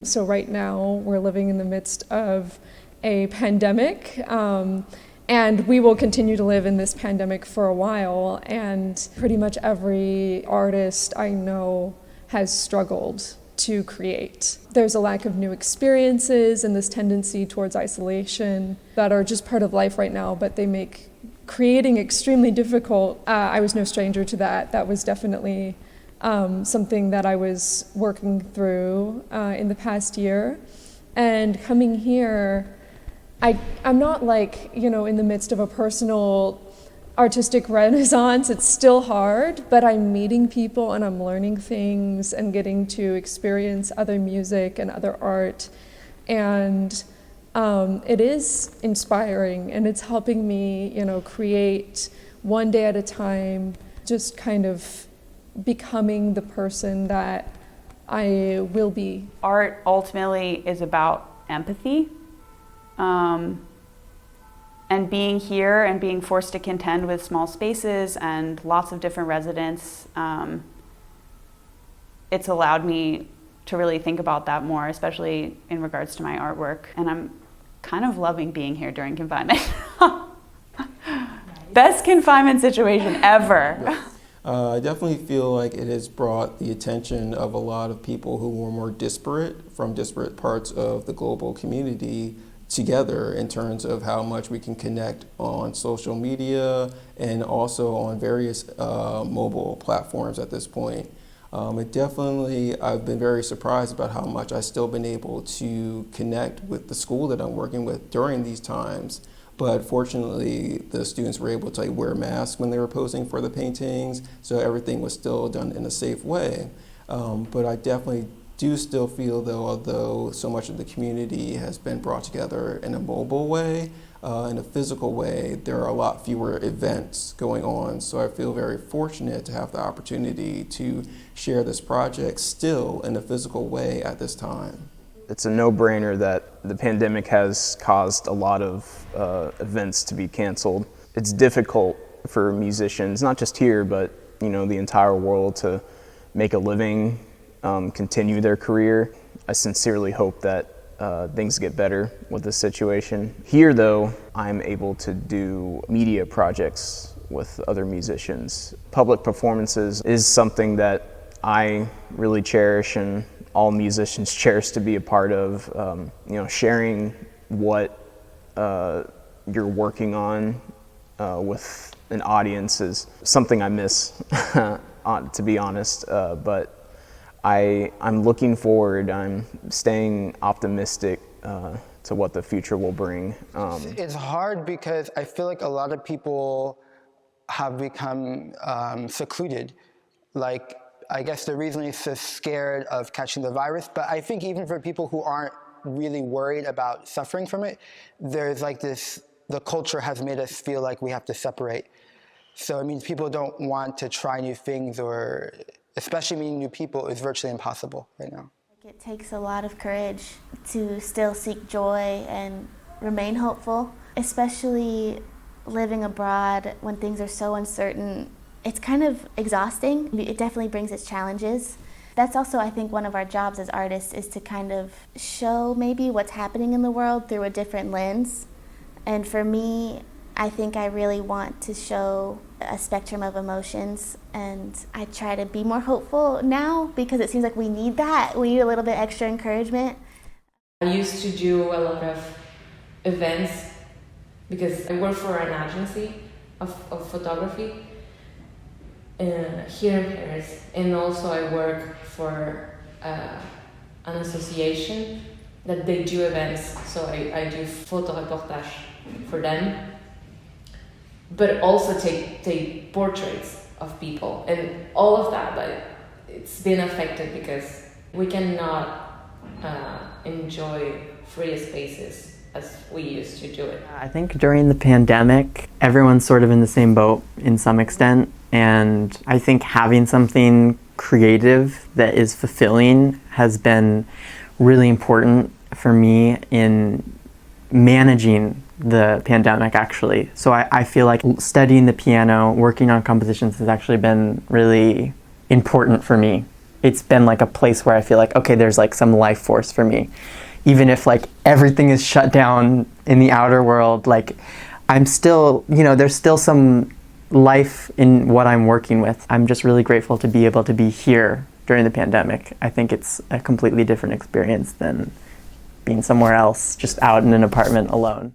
So right now we're living in the midst of a pandemic, and we will continue to live in this pandemic for a while, and pretty much every artist I know has struggled to create. There's a lack of new experiences and this tendency towards isolation that are just part of life right now, but they make creating extremely difficult. I was no stranger to that. That was definitely something that I was working through in the past year. And coming here, I'm not in the midst of a personal artistic renaissance. It's still hard, but I'm meeting people and I'm learning things and getting to experience other music and other art. And it is inspiring, and it's helping me, create one day at a time, just kind of becoming the person that I will be. Art ultimately is about empathy. And being here and being forced to contend with small spaces and lots of different residents, it's allowed me to really think about that more, especially in regards to my artwork. And I'm kind of loving being here during confinement. Best confinement situation ever. I definitely feel like it has brought the attention of a lot of people who were more disparate from disparate parts of the global community together in terms of how much we can connect on social media and also on various mobile platforms at this point. I've been very surprised about how much I've still been able to connect with the school that I'm working with during these times. But fortunately, the students were able to wear masks when they were posing for the paintings, so everything was still done in a safe way. But I definitely do still feel, though, although so much of the community has been brought together in a mobile way, in a physical way, there are a lot fewer events going on. So I feel very fortunate to have the opportunity to share this project still in a physical way at this time. It's a no-brainer that the pandemic has caused a lot of events to be canceled. It's difficult for musicians, not just here, but the entire world, to make a living, continue their career. I sincerely hope that things get better with this situation. Here, though, I'm able to do media projects with other musicians. Public performances is something that I really cherish, and all musicians cherish to be a part of. Sharing what you're working on with an audience is something I miss, to be honest, but I'm looking forward. I'm staying optimistic to what the future will bring. It's hard because I feel like a lot of people have become secluded. I guess the reason is so scared of catching the virus, but I think even for people who aren't really worried about suffering from it, there's the culture has made us feel like we have to separate. So it means people don't want to try new things, or especially meeting new people is virtually impossible right now. It takes a lot of courage to still seek joy and remain hopeful, especially living abroad when things are so uncertain. It's kind of exhausting. It definitely brings its challenges. That's also, I think, one of our jobs as artists, is to kind of show maybe what's happening in the world through a different lens. And for me, I think I really want to show a spectrum of emotions, and I try to be more hopeful now because it seems like we need that. We need a little bit extra encouragement. I used to do a lot of events because I work for an agency of photography here in Paris, and also I work for an association that they do events, so I do photo reportage for them, but also take portraits of people and all of that, but it's been affected because we cannot enjoy free spaces as we used to do it. I think during the pandemic, everyone's sort of in the same boat in some extent, and I think having something creative that is fulfilling has been really important for me in managing the pandemic, actually. So I feel like studying the piano, working on compositions has actually been really important for me it's been like a place where I feel like, okay, there's like some life force for me. Even if like everything is shut down in the outer world, like I'm still, there's still some life in what I'm working with. I'm just really grateful to be able to be here during the pandemic. I think it's a completely different experience than being somewhere else, just out in an apartment alone.